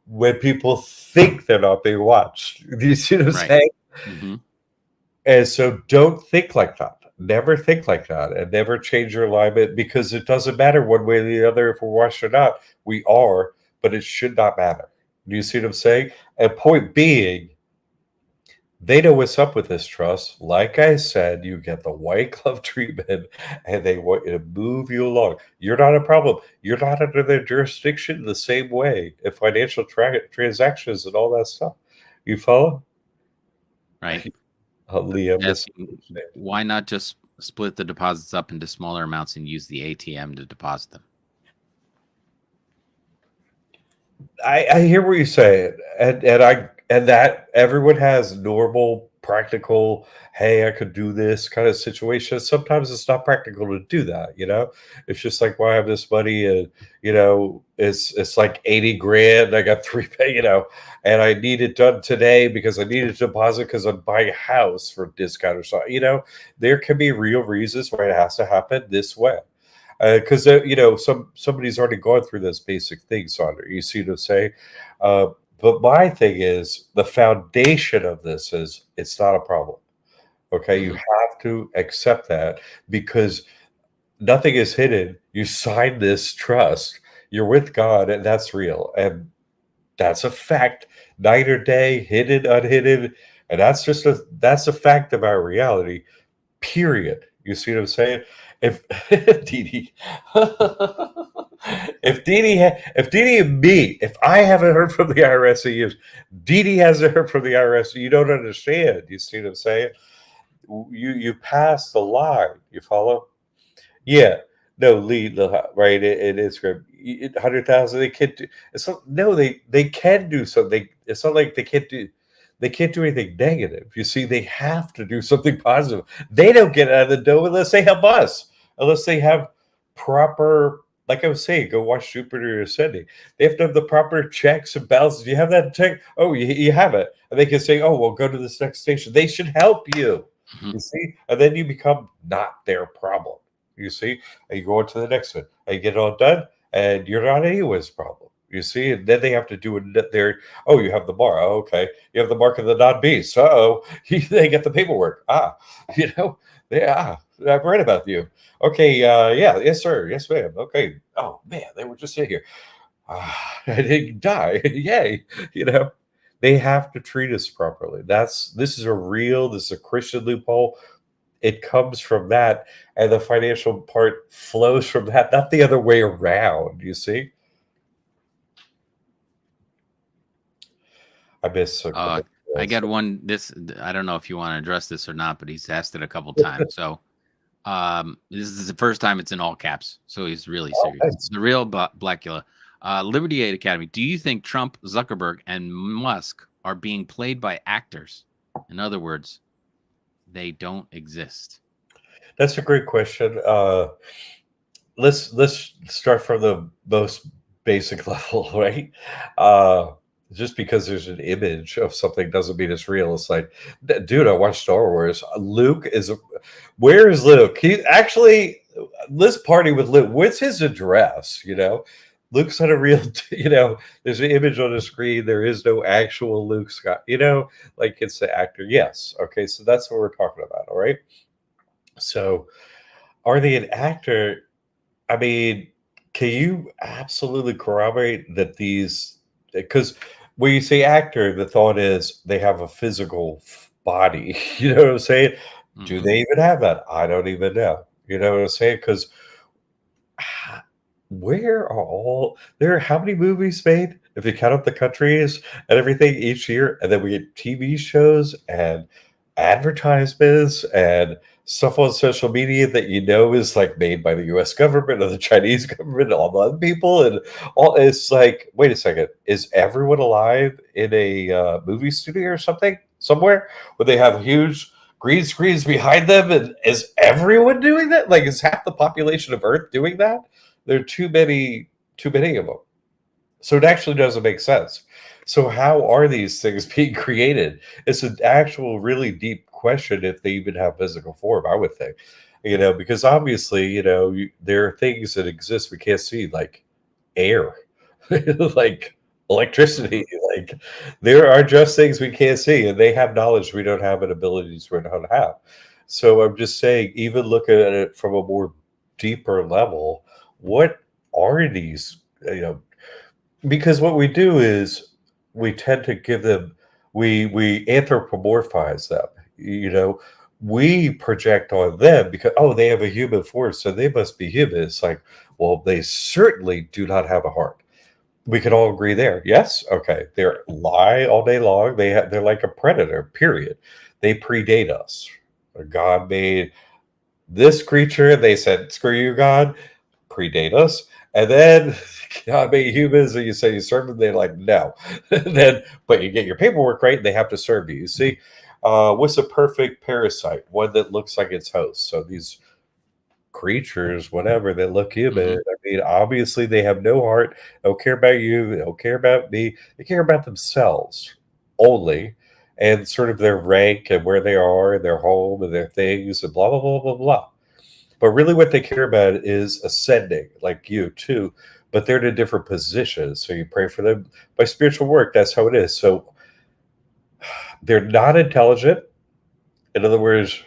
when people think they're not being watched. Do you see what I'm Right. saying? Mm-hmm. And so don't think like that. Never think like that and never change your alignment, because it doesn't matter one way or the other if we're watched or not. We are, but it should not matter. Do you see what I'm saying? And point being, they know what's up with this trust. Like I said, you get the white glove treatment and they want you to move you along. You're not a problem. You're not under their jurisdiction the same way in financial transactions and all that stuff. You follow? Right. Liam is. Asking, why not just split the deposits up into smaller amounts and use the ATM to deposit them? I hear what you're saying, and that everyone has normal, practical, hey, I could do this kind of situation. Sometimes it's not practical to do that, It's just like, well, I have this money, and it's like 80 grand. I got three pay, and I need it done today because I need a deposit because I'm buying a house for a discount or something. There can be real reasons why it has to happen this way. Because somebody's already gone through those basic things, Sandra. You see what I'm saying? But my thing is, the foundation of this is it's not a problem. Okay, you Mm-hmm. have to accept that, because nothing is hidden. You sign this trust. You're with God, and that's real, and that's a fact. Night or day, hidden, unhidden, and that's a fact of our reality. Period. You see what I'm saying? If Dee Dee, if Dee Dee and me, if I haven't heard from the IRS in years, Dee Dee hasn't heard from the IRS, you don't understand. You see what I'm saying? You pass the line. You follow? Yeah. No, lead the right. It is good. 100,000. They can't do. It's not, no. They can do something. It's not like they can't do. They can't do anything negative. You see, they have to do something positive. They don't get out of the dough unless they have us. Unless they have proper. Like I was saying, go watch Jupiter Ascending. They have to have the proper checks and balances. You have that check. Oh, you have it, and they can say, "Oh, well, go to this next station." They should help you. Mm-hmm. You see, and then you become not their problem. You see, and you go on to the next one, and you get it all done, and you're not anyone's problem. You see, and then they have to do it. There, oh, you have the bar. Oh, okay, you have the mark of the non-beast. Oh, they get the paperwork. I've read about you. Okay, yeah, yes, sir, yes, ma'am. Okay, oh man, they were just sitting here. I didn't die. Yay, they have to treat us properly. This is a Christian loophole. It comes from that, and the financial part flows from that, not the other way around. You see, I miss a couple. I got one. I don't know if you want to address this or not, but he's asked it a couple times. So, this is the first time it's in all caps. So he's really serious. Thanks. The real Blackula. Liberty Aid Academy. Do you think Trump, Zuckerberg, and Musk are being played by actors? In other words, they don't exist. That's a great question. Let's start from the most basic level, right? Just because there's an image of something doesn't mean it's real. It's like, dude, I watched Star Wars. Where is Luke? He actually, let's party with Luke. What's his address? Luke's not a real, there's an image on the screen. There is no actual Luke Scott, like it's the actor. Yes. Okay. So that's what we're talking about. All right. So are they an actor? I mean, can you absolutely corroborate that because when you say actor, the thought is they have a physical body. You know what I'm saying? Do Mhm. they even have that? I don't even know. You know what I'm saying? Because there are how many movies made, if you count up the countries and everything each year, and then we get TV shows and advertisements and stuff on social media that is like made by the US government or the Chinese government and all the other people, and all it's like, wait a second, is everyone alive in a movie studio or something somewhere where they have huge green screens behind them, and is everyone doing that? Like, is half the population of Earth doing that? There are too many of them. So it actually doesn't make sense. So how are these things being created? It's an actual really deep question if they even have physical form, I would think. Because obviously, there are things that exist we can't see, like air, like Mhm. electricity, like there are just things we can't see, and they have knowledge we don't have and abilities we don't have. So I'm just saying, even looking at it from a more deeper level, what are these, because what we do is we tend to give them, we anthropomorphize them, you know we project on them because, oh, they have a human form, so they must be human. It's like, well, they certainly do not have a heart. We can all agree there. Yes, okay, they're lie all day long. They're like a predator, period. They predate us. God made this creature, they said, screw you, God, predate us. And then God made humans, and you say you serve them, they're like, no. Then, but you get your paperwork right, and they have to serve you. You see, what's a perfect parasite? One that looks like its host. So these creatures, whatever, that look human. Mhm. I mean, obviously, they have no heart. They don't care about you. They don't care about me. They care about themselves only, and sort of their rank and where they are, and their home and their things, and blah blah blah blah blah. But really, what they care about is ascending, like you too. But they're in a different position. So you pray for them by spiritual work. That's how it is. So they're not intelligent. In other words,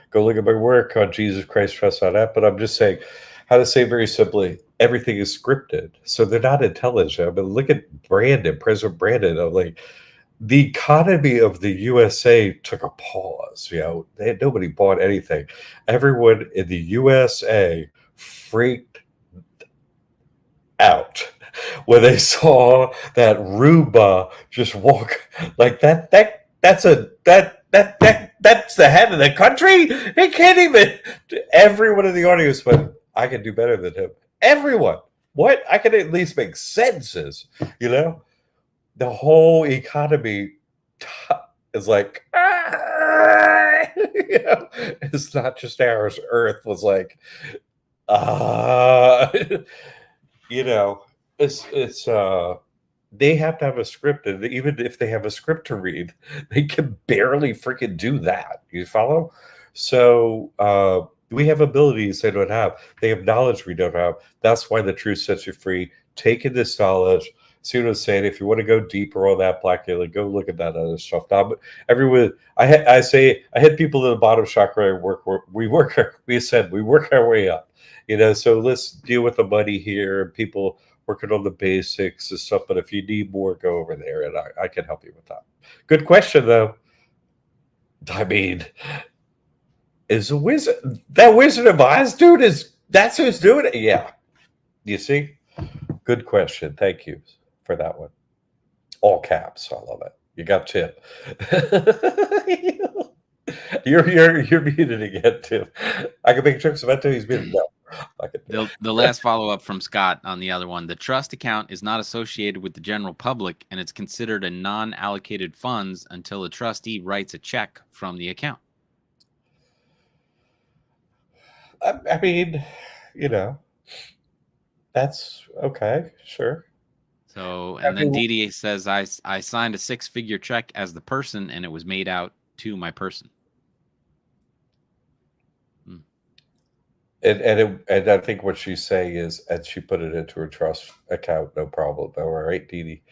go look at my work on Jesus Christ, trust on that. But I'm just saying how to say very simply, everything is scripted. So they're not intelligent. I mean, look at Brandon, President Brandon. I'm like, the economy of the USA took a pause. Nobody bought anything. Everyone in the USA freaked out when they saw that Roomba just walk like that. That's the head of the country. He can't even. Everyone in the audience went, I can do better than him. Everyone. What? I can at least make sentences. You know, the whole economy is like, it's not just ours. Earth was like, ah. you know, it's they have to have a script, and even if they have a script to read, they can barely freaking do that. You follow? So we have abilities they don't have. They have knowledge we don't have. That's why the truth sets you free. Taking this knowledge, see what I'm saying? If you want to go deeper on that Black Alien, go look at that other stuff. Now, everyone, I say I had people in the bottom chakra we said we work our way up. So let's deal with the money here and people working on the basics and stuff. But if you need more, go over there, and I can help you with that. Good question, though. I mean, is a wizard that Wizard of Oz dude? That's who's doing it? Yeah. You see? Good question. Thank you for that one. All caps. I love it. You got Tip. You're muted again, Tim. I can make jokes about Tim. He's muted. No. The last follow-up from Scott on the other one. The trust account is not associated with the general public, and it's considered a non-allocated funds until a trustee writes a check from the account. I mean, that's okay. Sure. So, and then Didi says, I signed a 6-figure check as the person, and it was made out to my person. And I think what she's saying is, and she put it into her trust account, no problem. All right, Dee.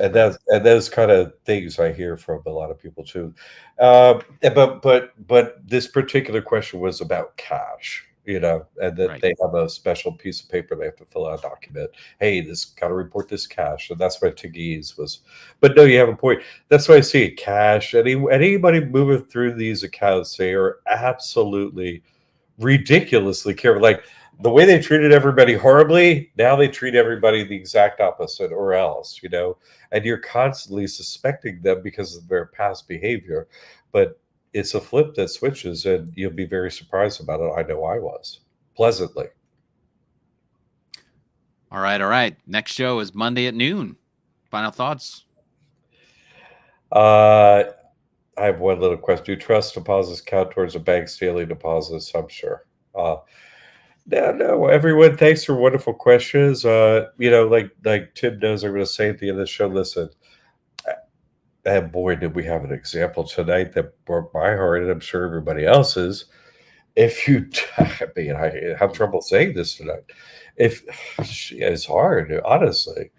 And those kind of things I hear from a lot of people too. But this particular question was about cash, and that Right. they have a special piece of paper they have to fill out a document. Hey, this got to report this cash, and that's what Tigis was. But no, you have a point. That's why I see cash. Anybody moving through these accounts, they are absolutely ridiculously careful. Like the way they treated everybody horribly, now they treat everybody the exact opposite or else, and you're constantly suspecting them because of their past behavior. But it's a flip that switches, and you'll be very surprised about it. I know I was pleasantly. All right. Next show is Monday at noon. Final thoughts? I have one little question. Do trust deposits count towards a bank's daily deposits? I'm sure. No, everyone. Thanks for wonderful questions. Like Tim knows, I'm going to say at the end of the show. Listen, and boy, did we have an example tonight that broke my heart, and I'm sure everybody else's. If you, I mean, I have trouble saying this tonight. If it's hard, honestly.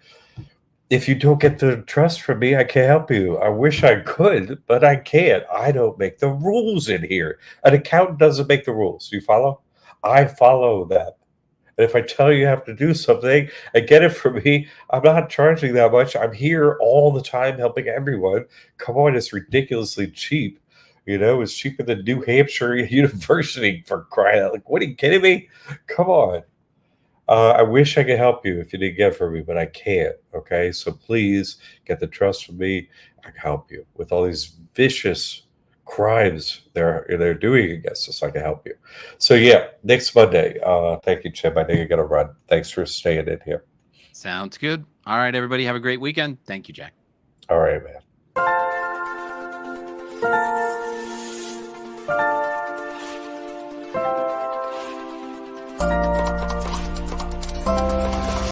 If you don't get the trust from me, I can't help you. I wish I could, but I can't. I don't make the rules in here. An accountant doesn't make the rules. You follow? I follow them. And if I tell you have to do something and get it from me, I'm not charging that much. I'm here all the time helping everyone. Come on, it's ridiculously cheap. It's cheaper than New Hampshire University for crying out. Like, what are you kidding me? Come on. I wish I could help you if you didn't get from me, but I can't. Okay, so please get the trust from me. I can help you with all these vicious crimes they're doing against us. I can help you. So yeah, next Monday. Thank you, Chip. I know you're gonna run. Thanks for staying in here. Sounds good. All right, everybody, have a great weekend. Thank you, Jack. All right, man.